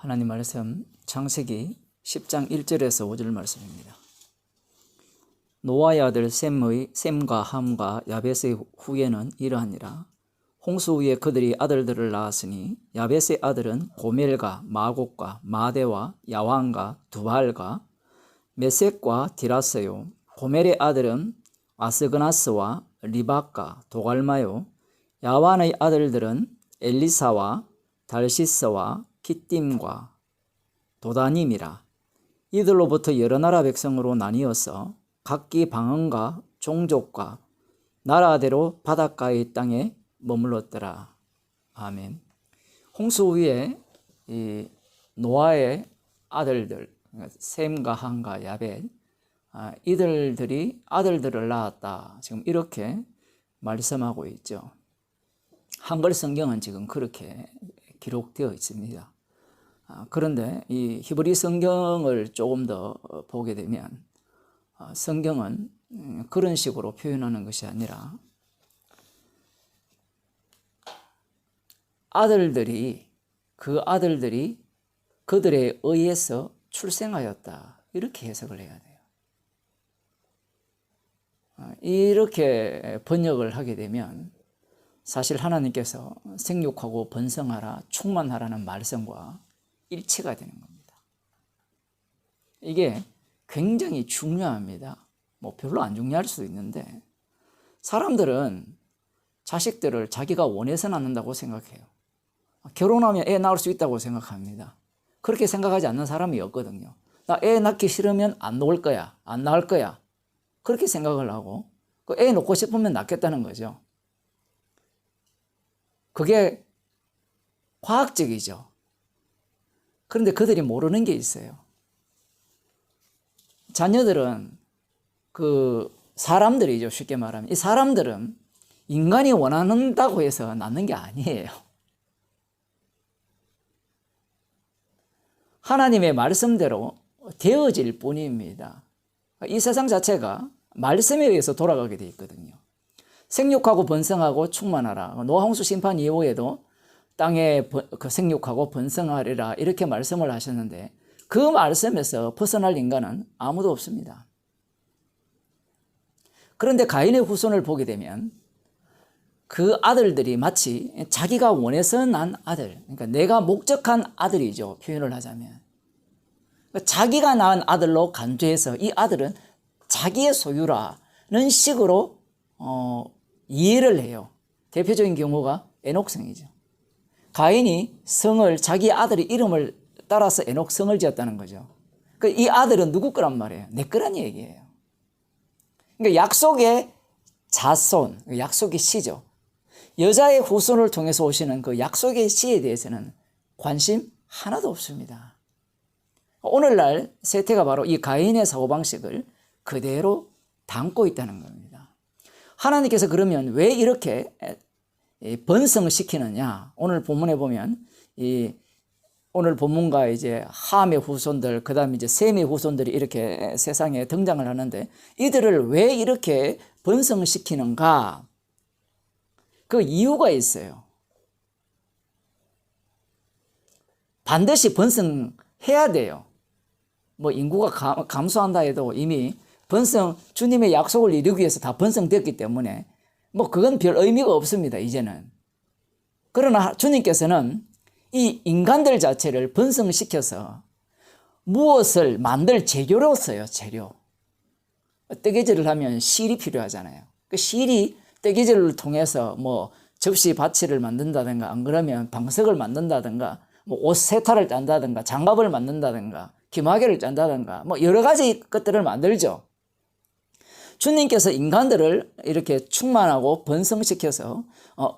하나님 말씀 창세기 10장 1절에서 5절 말씀입니다. 노아의 아들 셈과 함과 야벳의 후예는 이러하니라. 홍수 후에 그들이 아들들을 낳았으니 야벳의 아들은 고멜과 마곡과 마대와 야완과 두발과 메섹과 디라스요. 고멜의 아들은 아스그나스와 리박과 도갈마요. 야완의 아들들은 엘리사와 달시스와 kittim과 도다님이라. 이들로부터 여러 나라 백성으로 나뉘어서 각기 방언과 종족과 나라대로 바닷가의 땅에 머물렀더라. 아멘. 홍수 후에 이 노아의 아들들 셈과 함과 야벳 이들들이 아들들을 낳았다. 지금 이렇게 말씀하고 있죠. 한글 성경은 지금 그렇게 기록되어 있습니다. 그런데 이 히브리 성경을 조금 더 보게 되면 성경은 그런 식으로 표현하는 것이 아니라 그 아들들이 그들에 의해서 출생하였다. 이렇게 해석을 해야 돼요. 이렇게 번역을 하게 되면 사실 하나님께서 생육하고 번성하라, 충만하라는 말씀과 일치가 되는 겁니다. 이게 굉장히 중요합니다. 뭐 별로 안 중요할 수도 있는데 사람들은 자식들을 자기가 원해서 낳는다고 생각해요. 결혼하면 애 낳을 수 있다고 생각합니다. 그렇게 생각하지 않는 사람이 없거든요. 나 애 낳기 싫으면 안 놓을 거야, 안 낳을 거야. 그렇게 생각을 하고 그 애 놓고 싶으면 낳겠다는 거죠. 그게 과학적이죠. 그런데 그들이 모르는 게 있어요. 자녀들은 그 사람들이죠. 쉽게 말하면 이 사람들은 인간이 원한다고 해서 낳는 게 아니에요. 하나님의 말씀대로 되어질 뿐입니다. 이 세상 자체가 말씀에 의해서 돌아가게 돼 있거든요. 생육하고 번성하고 충만하라. 노아 홍수 심판 이후에도 땅에 생육하고 번성하리라 이렇게 말씀을 하셨는데 그 말씀에서 벗어날 인간은 아무도 없습니다. 그런데 가인의 후손을 보게 되면 그 아들들이 마치 자기가 원해서 난 아들, 그러니까 내가 목적한 아들이죠. 표현을 하자면. 자기가 낳은 아들로 간주해서 이 아들은 자기의 소유라는 식으로 이해를 해요. 대표적인 경우가 에녹성이죠. 가인이 성을 자기 아들의 이름을 따라서 에녹 성을 지었다는 거죠. 이 아들은 누구 거란 말이에요? 내 거란 얘기예요. 그러니까 약속의 자손, 약속의 씨죠. 여자의 후손을 통해서 오시는 그 약속의 씨에 대해서는 관심 하나도 없습니다. 오늘날 세태가 바로 이 가인의 사고방식을 그대로 담고 있다는 겁니다. 하나님께서 그러면 왜 이렇게 번성시키느냐? 오늘 본문에 보면 오늘 본문과 이제 함의 후손들, 그다음에 이제 셈의 후손들이 이렇게 세상에 등장을 하는데 이들을 왜 이렇게 번성시키는가? 그 이유가 있어요. 반드시 번성해야 돼요. 뭐 인구가 감소한다 해도 이미 주님의 약속을 이루기 위해서 다 번성되었기 때문에 뭐 그건 별 의미가 없습니다. 이제는. 그러나 주님께서는 이 인간들 자체를 번성시켜서 무엇을 만들 재료로 써요. 재료. 뜨개질을 하면 실이 필요하잖아요. 그 실이 뜨개질을 통해서 뭐 접시 바치를 만든다든가 안 그러면 방석을 만든다든가 뭐 옷 세타를 짠다든가 장갑을 만든다든가 기마개를 짠다든가 뭐 여러 가지 것들을 만들죠. 주님께서 인간들을 이렇게 충만하고 번성시켜서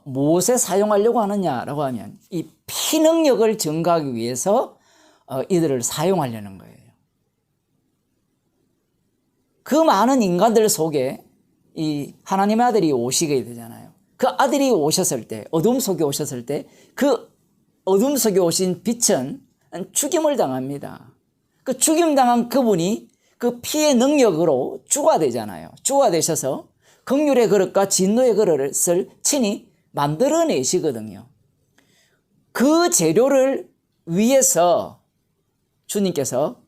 무엇에 사용하려고 하느냐라고 하면 이 피능력을 증가하기 위해서 이들을 사용하려는 거예요. 그 많은 인간들 속에 이 하나님의 아들이 오시게 되잖아요. 그 아들이 오셨을 때, 어둠 속에 오셨을 때 그 어둠 속에 오신 빛은 죽임을 당합니다. 그 죽임당한 그분이 그 피의 능력으로 주가 되잖아요. 주가 되셔서 긍휼의 그릇과 진노의 그릇을 친히 만들어내시거든요. 그 재료를 위해서 주님께서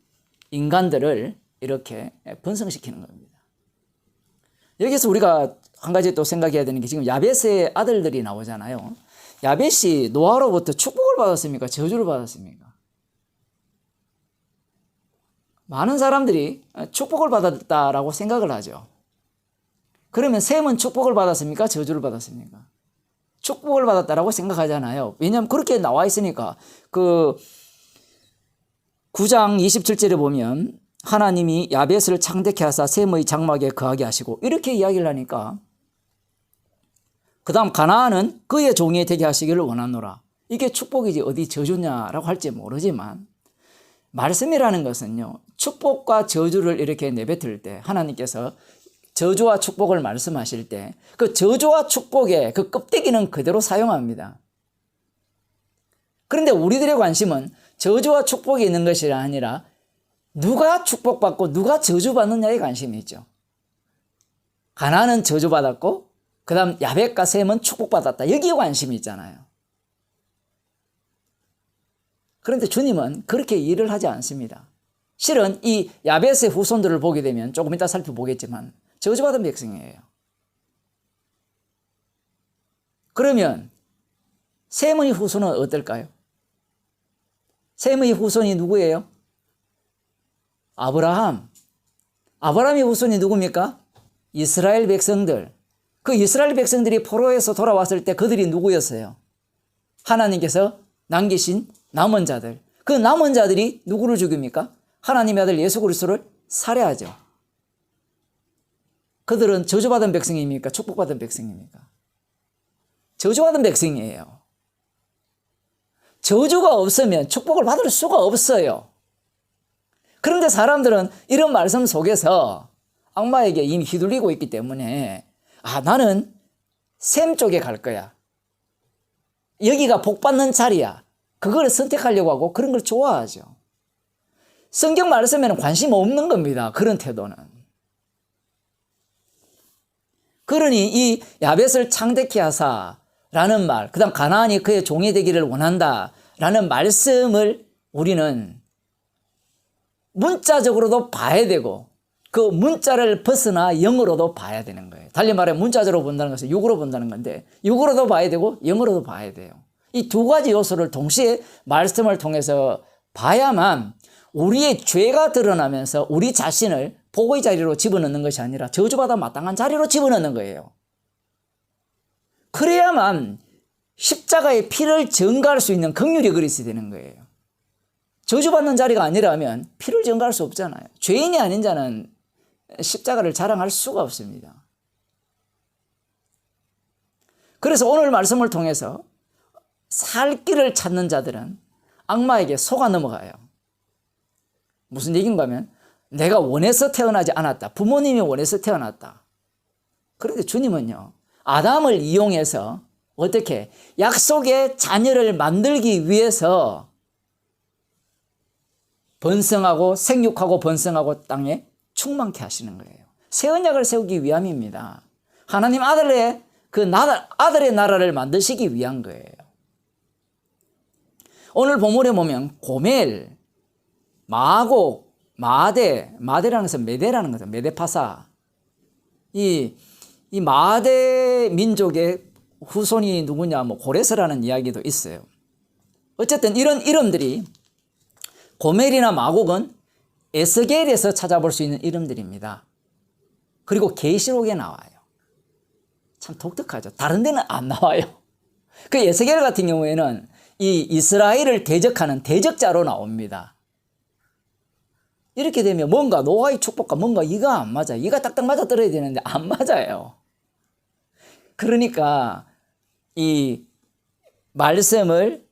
인간들을 이렇게 번성시키는 겁니다. 여기서 우리가 한 가지 또 생각해야 되는 게 지금 야벳의 아들들이 나오잖아요. 야벳이 노아로부터 축복을 받았습니까? 저주를 받았습니까? 많은 사람들이 축복을 받았다라고 생각을 하죠. 그러면 셈은 축복을 받았습니까? 저주를 받았습니까? 축복을 받았다라고 생각하잖아요. 왜냐하면 그렇게 나와 있으니까. 그 9장 27절에 보면 하나님이 야벳을 창대케 하사 셈의 장막에 거하게 하시고 이렇게 이야기를 하니까 그 다음 가나안은 그의 종이 되게 하시기를 원하노라. 이게 축복이지 어디 저주냐라고 할지 모르지만 말씀이라는 것은요. 축복과 저주를 이렇게 내뱉을 때 하나님께서 저주와 축복을 말씀하실 때 그 저주와 축복의 그 껍데기는 그대로 사용합니다. 그런데 우리들의 관심은 저주와 축복이 있는 것이 아니라 누가 축복받고 누가 저주받느냐에 관심이 있죠. 가나안은 저주받았고 그 다음 야벳과 셈은 축복받았다. 여기에 관심이 있잖아요. 그런데 주님은 그렇게 일을 하지 않습니다. 실은 이 야벳의 후손들을 보게 되면 조금 이따 살펴보겠지만 저주받은 백성이에요. 그러면 셈의 후손은 어떨까요? 셈의 후손이 누구예요? 아브라함. 아브라함의 후손이 누굽니까? 이스라엘 백성들. 그 이스라엘 백성들이 포로에서 돌아왔을 때 그들이 누구였어요? 하나님께서 남기신 남은 자들. 그 남은 자들이 누구를 죽입니까? 하나님의 아들 예수 그리스도를 살해하죠. 그들은 저주받은 백성입니까? 축복받은 백성입니까? 저주받은 백성이에요. 저주가 없으면 축복을 받을 수가 없어요. 그런데 사람들은 이런 말씀 속에서 악마에게 이미 휘둘리고 있기 때문에 나는 셈 쪽에 갈 거야. 여기가 복받는 자리야. 그걸 선택하려고 하고 그런 걸 좋아하죠. 성경 말씀에는 관심 없는 겁니다. 그런 태도는. 그러니 이 야벳을 창대케 하사라는 말, 그 다음 가나안이 그의 종이 되기를 원한다라는 말씀을 우리는 문자적으로도 봐야 되고 그 문자를 벗어나 영어로도 봐야 되는 거예요. 달리 말해 문자적으로 본다는 것은 육으로 본다는 건데 육으로도 봐야 되고 영어로도 봐야 돼요. 이 두 가지 요소를 동시에 말씀을 통해서 봐야만 우리의 죄가 드러나면서 우리 자신을 복의 자리로 집어넣는 것이 아니라 저주받아 마땅한 자리로 집어넣는 거예요. 그래야만 십자가의 피를 전가할 수 있는 긍휼이 그리스도이 되는 거예요. 저주받는 자리가 아니라면 피를 전가할 수 없잖아요. 죄인이 아닌 자는 십자가를 자랑할 수가 없습니다. 그래서 오늘 말씀을 통해서 살 길을 찾는 자들은 악마에게 속아 넘어가요. 무슨 얘기인가 하면 내가 원해서 태어나지 않았다. 부모님이 원해서 태어났다. 그런데 주님은요. 아담을 이용해서 어떻게 약속의 자녀를 만들기 위해서 번성하고 생육하고 번성하고 땅에 충만케 하시는 거예요. 새 언약을 세우기 위함입니다. 하나님 아들의 아들의 나라를 만드시기 위한 거예요. 오늘 본문에 보면 고멜, 마곡, 마대라는 것은 메대라는 것은 메대파사. 이 마대 민족의 후손이 누구냐, 고레스라는 이야기도 있어요. 어쨌든 이런 이름들이 고멜이나 마곡은 에스겔에서 찾아볼 수 있는 이름들입니다. 그리고 계시록에 나와요. 참 독특하죠. 다른 데는 안 나와요. 그 에스겔 같은 경우에는 이 이스라엘을 대적하는 대적자로 나옵니다. 이렇게 되면 뭔가 노아의 축복과 뭔가 이가 안 맞아요. 이가 딱딱 맞아 떨어야 되는데 안 맞아요. 그러니까 이 말씀을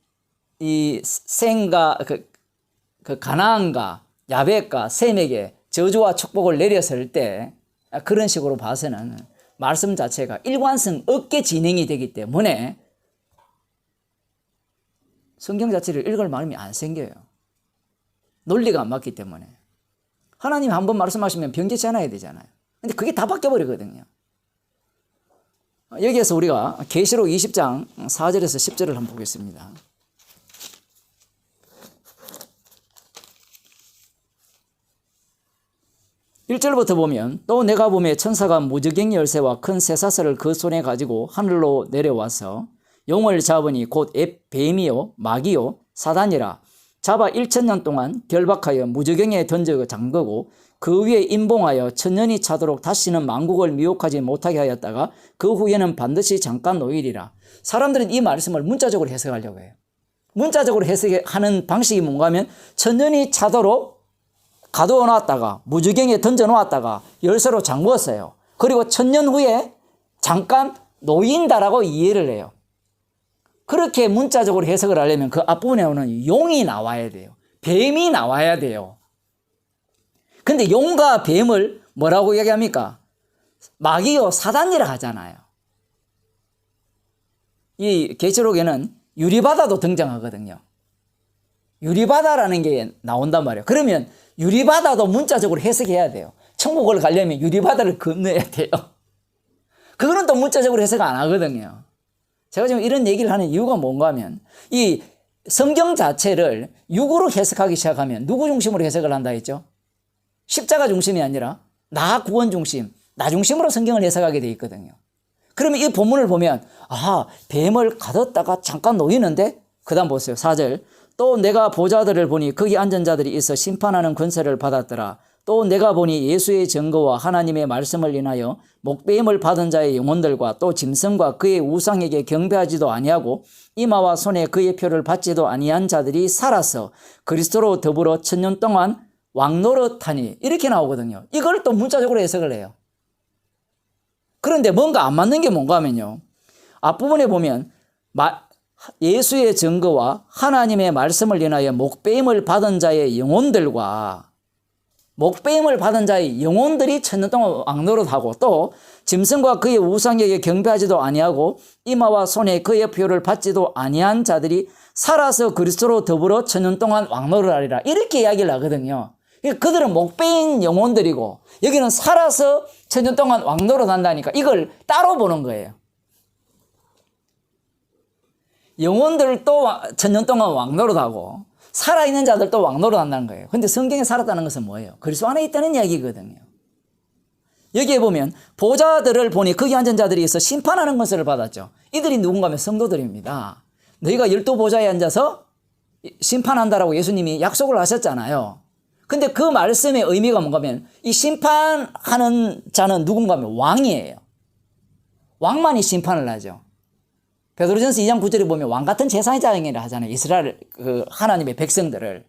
이 셈과 그 가나안과 야벳과 셈에게 저주와 축복을 내렸을 때 그런 식으로 봐서는 말씀 자체가 일관성 없게 진행이 되기 때문에 성경 자체를 읽을 마음이 안 생겨요. 논리가 안 맞기 때문에. 하나님 한번 말씀하시면 변개치 않아야 되잖아요. 근데 그게 다 바뀌어버리거든요. 여기에서 우리가 계시록 20장 4절에서 10절을 한번 보겠습니다. 1절부터 보면 또 내가 보매 천사가 무저갱이 열쇠와 큰 쇠사슬을 그 손에 가지고 하늘로 내려와서 용을 잡으니 곧 뱀이요 마귀요 사단이라 잡아 1000년 동안 결박하여 무저갱이에 던져 잠그고 그 위에 임봉하여 천년이 차도록 다시는 만국을 미혹하지 못하게 하였다가 그 후에는 반드시 잠깐 노일이라. 사람들은 이 말씀을 문자적으로 해석하려고 해요. 문자적으로 해석하는 방식이 뭔가 하면 천년이 차도록 가두어 놨다가 무저갱이에 던져 놓았다가 열쇠로 잠궜어요. 그리고 천년 후에 잠깐 놓인다라고 이해를 해요. 그렇게 문자적으로 해석을 하려면 그 앞부분에 오는 용이 나와야 돼요. 뱀이 나와야 돼요. 근데 용과 뱀을 뭐라고 얘기합니까? 마귀요 사단이라 하잖아요. 이 계시록에는 유리바다도 등장하거든요. 유리바다라는 게 나온단 말이에요. 그러면 유리바다도 문자적으로 해석해야 돼요. 천국을 가려면 유리바다를 건너야 돼요. 그거는 또 문자적으로 해석 안 하거든요. 제가 지금 이런 얘기를 하는 이유가 뭔가 하면 이 성경 자체를 육으로 해석하기 시작하면 누구 중심으로 해석을 한다 했죠? 십자가 중심이 아니라 나 구원 중심, 나 중심으로 성경을 해석하게 돼 있거든요. 그러면 이 본문을 보면 뱀을 가뒀다가 잠깐 놓이는데 그 다음 보세요. 4절 또 내가 보좌들을 보니 거기 앉은 자들이 있어 심판하는 권세를 받았더라. 또 내가 보니 예수의 증거와 하나님의 말씀을 인하여 목배임을 받은 자의 영혼들과 또 짐승과 그의 우상에게 경배하지도 아니하고 이마와 손에 그의 표를 받지도 아니한 자들이 살아서 그리스도로 더불어 천년 동안 왕노릇하니 이렇게 나오거든요. 이걸 또 문자적으로 해석을 해요. 그런데 뭔가 안 맞는 게 뭔가 하면요. 앞부분에 보면 예수의 증거와 하나님의 말씀을 인하여 목배임을 받은 자의 영혼들과 목배임을 받은 자의 영혼들이 천년 동안 왕노릇하고 또 짐승과 그의 우상에게 경배하지도 아니하고 이마와 손에 그의 표를 받지도 아니한 자들이 살아서 그리스도로 더불어 천년 동안 왕노릇하리라 이렇게 이야기를 하거든요. 그들은 목배인 영혼들이고 여기는 살아서 천년 동안 왕노릇한다니까 이걸 따로 보는 거예요. 영혼들도 천년 동안 왕노릇하고 살아있는 자들도 왕노릇한다는 거예요. 그런데 성경에 살았다는 것은 뭐예요? 그리스도 안에 있다는 이야기거든요. 여기에 보면 보좌들을 보니 거기 앉은 자들이 있어 심판하는 것을 받았죠. 이들이 누군가 하면 성도들입니다. 너희가 12보좌에 앉아서 심판한다라고 예수님이 약속을 하셨잖아요. 근데 그 말씀의 의미가 뭔가 하면 이 심판하는 자는 누군가 하면 왕이에요. 왕만이 심판을 하죠. 베드로전서 2장 9절에 보면 왕 같은 제사장이라 하잖아요. 이스라엘 하나님의 백성들을.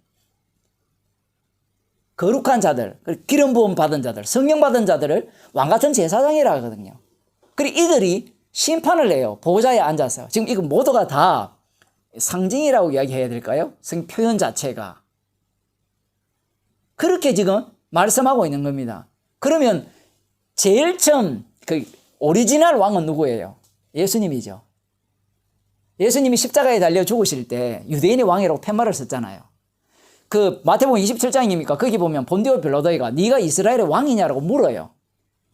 거룩한 자들, 기름 부음 받은 자들, 성령 받은 자들을 왕 같은 제사장이라 하거든요. 그리고 이들이 심판을 해요. 보좌에 앉아서. 지금 이거 모두가 다 상징이라고 이야기해야 될까요? 표현 자체가. 그렇게 지금 말씀하고 있는 겁니다. 그러면 제일 처음 오리지널 왕은 누구예요? 예수님이죠. 예수님이 십자가에 달려 죽으실 때 유대인의 왕이라고 팻말을 썼잖아요. 그 마태복음 27장입니까? 거기 보면 본디오 빌라도가 네가 이스라엘의 왕이냐라고 물어요.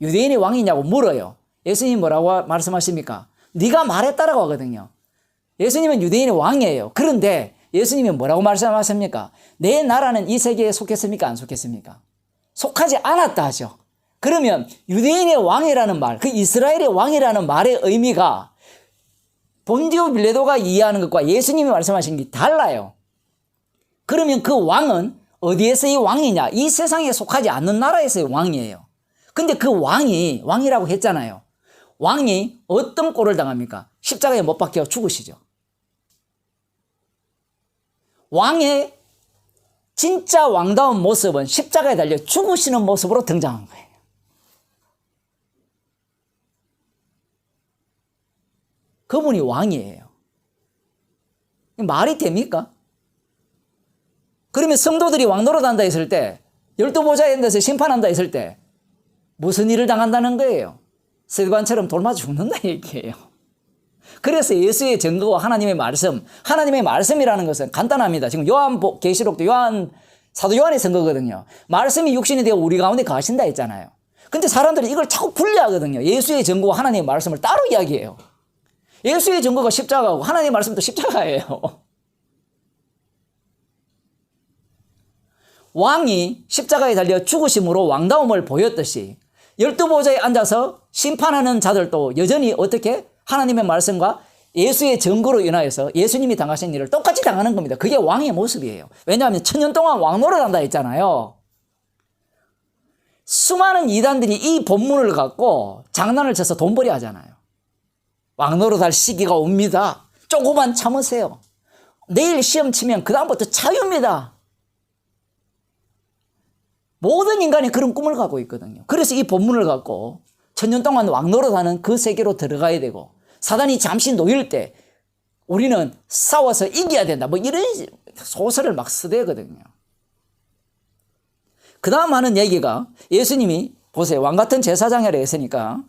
유대인의 왕이냐고 물어요. 예수님이 뭐라고 말씀하십니까? 네가 말했다라고 하거든요. 예수님은 유대인의 왕이에요. 그런데 예수님이 뭐라고 말씀하십니까? 내 나라는 이 세계에 속했습니까? 안 속했습니까? 속하지 않았다 하죠. 그러면 유대인의 왕이라는 말, 그 이스라엘의 왕이라는 말의 의미가 본디오 빌라도가 이해하는 것과 예수님이 말씀하신 게 달라요. 그러면 그 왕은 어디에서의 왕이냐? 이 세상에 속하지 않는 나라에서의 왕이에요. 근데 그 왕이라고 했잖아요. 왕이 어떤 꼴을 당합니까? 십자가에 못 박혀 죽으시죠. 왕의 진짜 왕다운 모습은 십자가에 달려 죽으시는 모습으로 등장한 거예요. 그분이 왕이에요. 말이 됩니까? 그러면 성도들이 왕노릇한다 했을 때 12보좌에 앉아서 심판한다 했을 때 무슨 일을 당한다는 거예요? 서기관처럼 돌맞아 죽는다 얘기예요. 그래서 예수의 증거와 하나님의 말씀이라는 것은 간단합니다. 지금 계시록도 사도 요한의 증거거든요. 말씀이 육신이 되어 우리 가운데 가신다 했잖아요. 근데 사람들이 이걸 자꾸 분리하거든요. 예수의 증거와 하나님의 말씀을 따로 이야기해요. 예수의 증거가 십자가고 하나님의 말씀도 십자가예요. 왕이 십자가에 달려 죽으심으로 왕다움을 보였듯이 12보좌에 앉아서 심판하는 자들도 여전히 어떻게 하나님의 말씀과 예수의 증거로 인하여서 예수님이 당하신 일을 똑같이 당하는 겁니다. 그게 왕의 모습이에요. 왜냐하면 1000년 동안 왕노릇 한다 했잖아요. 수많은 이단들이 이 본문을 갖고 장난을 쳐서 돈벌이 하잖아요. 왕노릇 할 시기가 옵니다. 조금만 참으세요. 내일 시험 치면 그 다음부터 자유입니다. 모든 인간이 그런 꿈을 갖고 있거든요. 그래서 이 본문을 갖고 1000년 동안 왕노릇하는 그 세계로 들어가야 되고, 사단이 잠시 놓일 때 우리는 싸워서 이겨야 된다, 뭐 이런 소설을 막 쓰대거든요. 그 다음 하는 얘기가, 예수님이 보세요, 왕같은 제사장이라 했으니까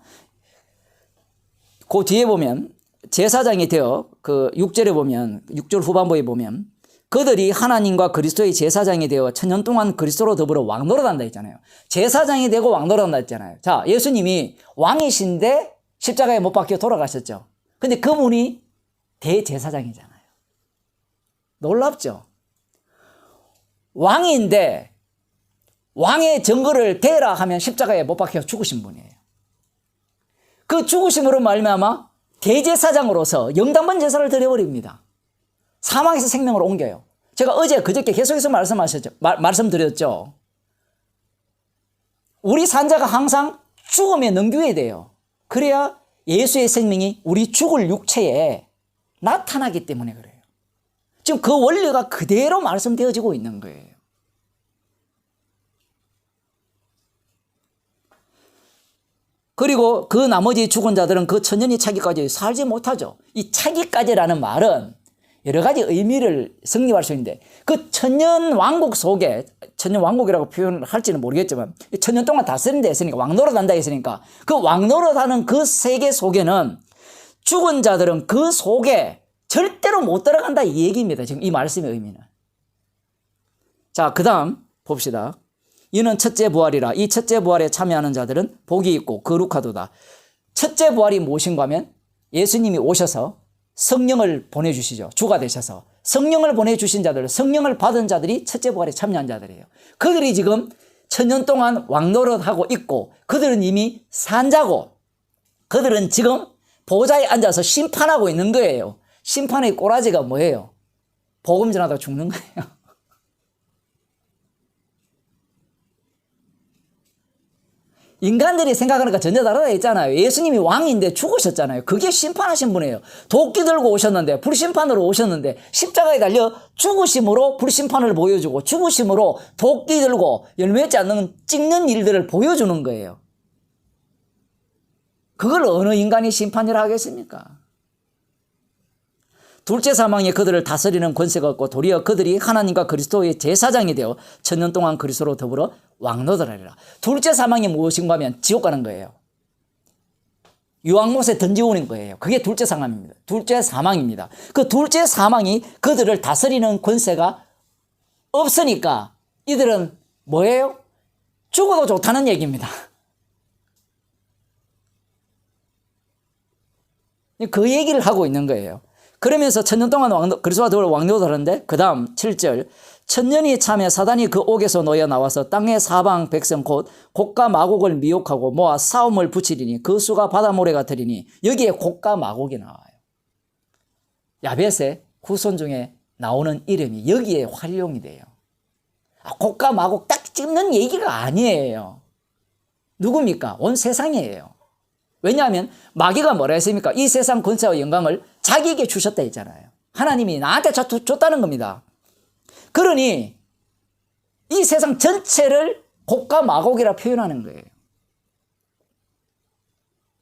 그 뒤에 보면 제사장이 되어 그 6절에 보면, 6절 후반부에 보면 그들이 하나님과 그리스도의 제사장이 되어 1000년 동안 그리스도로 더불어 왕노릇한다 했잖아요. 제사장이 되고 왕노릇한다 했잖아요. 자, 예수님이 왕이신데 십자가에 못 박혀 돌아가셨죠. 근데 그분이 대제사장이잖아요. 놀랍죠? 왕인데 왕의 증거를 대라 하면 십자가에 못 박혀 죽으신 분이에요. 그 죽으심으로 말미암아 대제사장으로서 영당반 제사를 드려버립니다. 사망에서 생명으로 옮겨요. 제가 어제 그저께 계속해서 말씀드렸죠. 우리 산자가 항상 죽음에 넘겨야 돼요. 그래야 예수의 생명이 우리 죽을 육체에 나타나기 때문에 그래요. 지금 그 원리가 그대로 말씀되어지고 있는 거예요. 그리고 그 나머지 죽은 자들은 그 천년이 차기까지 살지 못하죠. 이 차기까지라는 말은 여러 가지 의미를 성립할 수 있는데, 그 천년 왕국 속에, 천년 왕국이라고 표현을 할지는 모르겠지만 1000년 동안 다스린다 했으니까, 왕노릇 한다 했으니까, 그 왕노릇 하는 그 세계 속에는 죽은 자들은 그 속에 절대로 못 들어간다, 이 얘기입니다. 지금 이 말씀의 의미는. 자, 그 다음 봅시다. 이는 첫째 부활이라. 이 첫째 부활에 참여하는 자들은 복이 있고 거룩하도다. 첫째 부활이 무엇인가 하면 예수님이 오셔서 성령을 보내주시죠. 주가 되셔서 성령을 보내주신 자들, 성령을 받은 자들이 첫째 부활에 참여한 자들이에요. 그들이 지금 1000년 동안 왕노릇하고 있고, 그들은 이미 산자고, 그들은 지금 보좌에 앉아서 심판하고 있는 거예요. 심판의 꼬라지가 뭐예요? 복음 전하다 죽는 거예요. 인간들이 생각하는 거 전혀 다르다 했잖아요. 예수님이 왕인데 죽으셨잖아요. 그게 심판하신 분이에요. 도끼 들고 오셨는데, 불심판으로 오셨는데, 십자가에 달려 죽으심으로 불심판을 보여주고, 죽으심으로 도끼 들고 열매지 않는 찍는 일들을 보여주는 거예요. 그걸 어느 인간이 심판이라 하겠습니까? 둘째 사망에 그들을 다스리는 권세가 없고, 도리어 그들이 하나님과 그리스도의 제사장이 되어 1000년 동안 그리스도로 더불어 왕노릇하리라. 둘째 사망이 무엇인가 하면 지옥 가는 거예요. 유황못에 던지오는 거예요. 그게 둘째 사망입니다. 둘째 사망입니다. 그 둘째 사망이 그들을 다스리는 권세가 없으니까 이들은 뭐예요? 죽어도 좋다는 얘기입니다. 그 얘기를 하고 있는 거예요. 그러면서 1000년 동안 그리스도와 더불어 왕노릇을 하는데, 그 다음 7절, 1000년이 참에 사단이 그 옥에서 놓여 나와서 땅의 사방 백성 곧 곡과 마곡을 미혹하고 모아 싸움을 붙이리니 그 수가 바다모래 같으리니, 여기에 곡과 마곡이 나와요. 야벳의 후손 중에 나오는 이름이 여기에 활용이 돼요. 곡과 마곡 딱 찍는 얘기가 아니에요. 누굽니까? 온 세상이에요. 왜냐하면 마귀가 뭐라 했습니까? 이 세상 권세와 영광을 자기에게 주셨다 했잖아요. 하나님이 나한테 줬다는 겁니다. 그러니 이 세상 전체를 곡과 마곡이라 표현하는 거예요.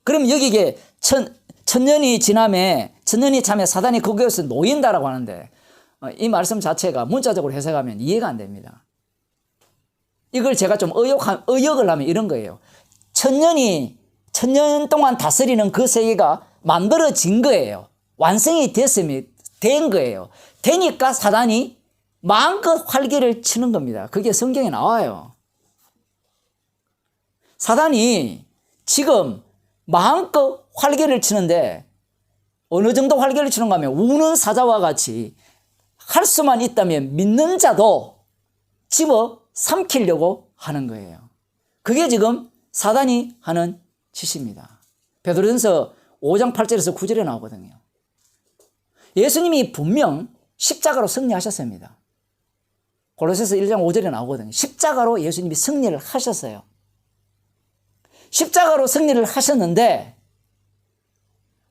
그럼 여기에 천년이 참에 사단이 거기에서 놓인다라고 하는데, 이 말씀 자체가 문자적으로 해석하면 이해가 안 됩니다. 이걸 제가 좀 의역을 하면 이런 거예요. 1000년 동안 다스리는 그 세계가 만들어진 거예요. 완성이 된 거예요. 되니까 사단이 마음껏 활개를 치는 겁니다. 그게 성경에 나와요. 사단이 지금 마음껏 활개를 치는데, 어느 정도 활개를 치는가 하면 우는 사자와 같이 할 수만 있다면 믿는 자도 집어 삼키려고 하는 거예요. 그게 지금 사단이 하는 짓입니다. 베드로전서 5장 8절에서 9절에 나오거든요. 예수님이 분명 십자가로 승리하셨습니다. 골로새서 1장 5절에 나오거든요. 십자가로 예수님이 승리를 하셨어요. 십자가로 승리를 하셨는데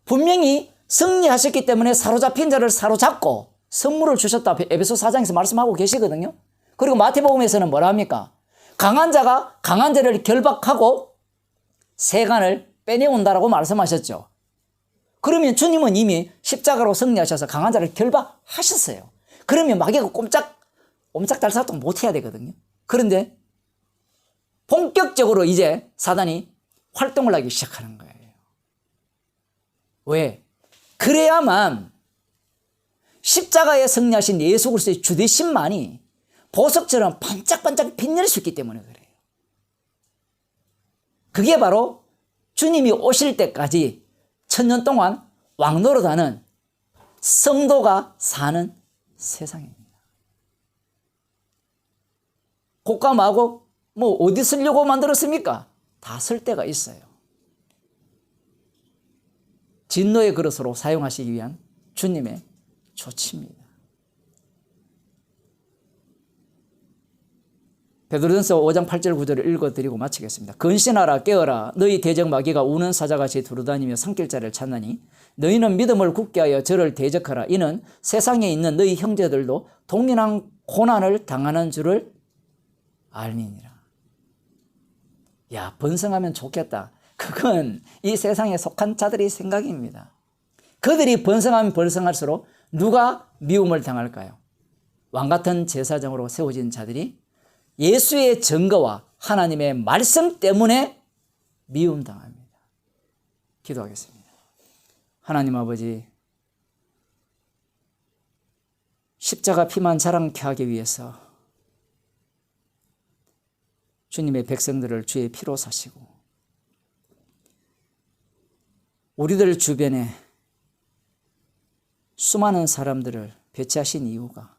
분명히 승리하셨기 때문에 사로잡힌 자를 사로잡고 선물을 주셨다. 에베소 4장에서 말씀하고 계시거든요. 그리고 마태복음에서는 뭐라 합니까? 강한 자가 강한 자를 결박하고 세간을 빼내온다라고 말씀하셨죠. 그러면 주님은 이미 십자가로 승리하셔서 강한 자를 결박하셨어요. 그러면 마귀가 옴짝달싹도 못해야 되거든요. 그런데 본격적으로 이제 사단이 활동을 하기 시작하는 거예요. 왜? 그래야만 십자가에 승리하신 예수 그리스도의 주되심만이 보석처럼 반짝반짝 빛낼 수 있기 때문에 그래요. 그게 바로 주님이 오실 때까지 1000년 동안 왕노릇하는 성도가 사는 세상입니다. 곶감하고 뭐 어디 쓰려고 만들었습니까? 다 쓸 데가 있어요. 진노의 그릇으로 사용하시기 위한 주님의 조치입니다. 베드로전서 5장 8절 9절을 읽어드리고 마치겠습니다. 근신하라 깨어라 너희 대적 마귀가 우는 사자같이 두루다니며 삼킬 자를 찾나니 너희는 믿음을 굳게 하여 저를 대적하라. 이는 세상에 있는 너희 형제들도 동일한 고난을 당하는 줄을 알미니라. 야, 번성하면 좋겠다. 그건 이 세상에 속한 자들의 생각입니다. 그들이 번성하면 번성할수록 누가 미움을 당할까요? 왕같은 제사장으로 세워진 자들이 예수의 증거와 하나님의 말씀 때문에 미움당합니다. 기도하겠습니다. 하나님 아버지, 십자가 피만 자랑케 하기 위해서 주님의 백성들을 주의 피로 사시고 우리들 주변에 수많은 사람들을 배치하신 이유가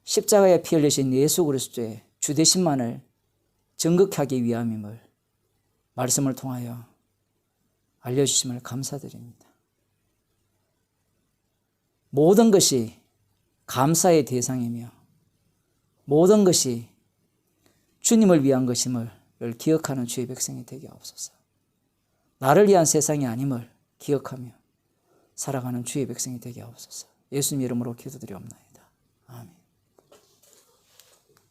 십자가에 피 흘리신 예수 그리스도의 주되심만을 증거하기 위함임을 말씀을 통하여 알려주심을 감사드립니다. 모든 것이 감사의 대상이며 모든 것이 주님을 위한 것임을 기억하는 주의 백성이 되게 하옵소서. 나를 위한 세상이 아님을 기억하며 살아가는 주의 백성이 되게 하옵소서. 예수님 이름으로 기도드리옵나이다.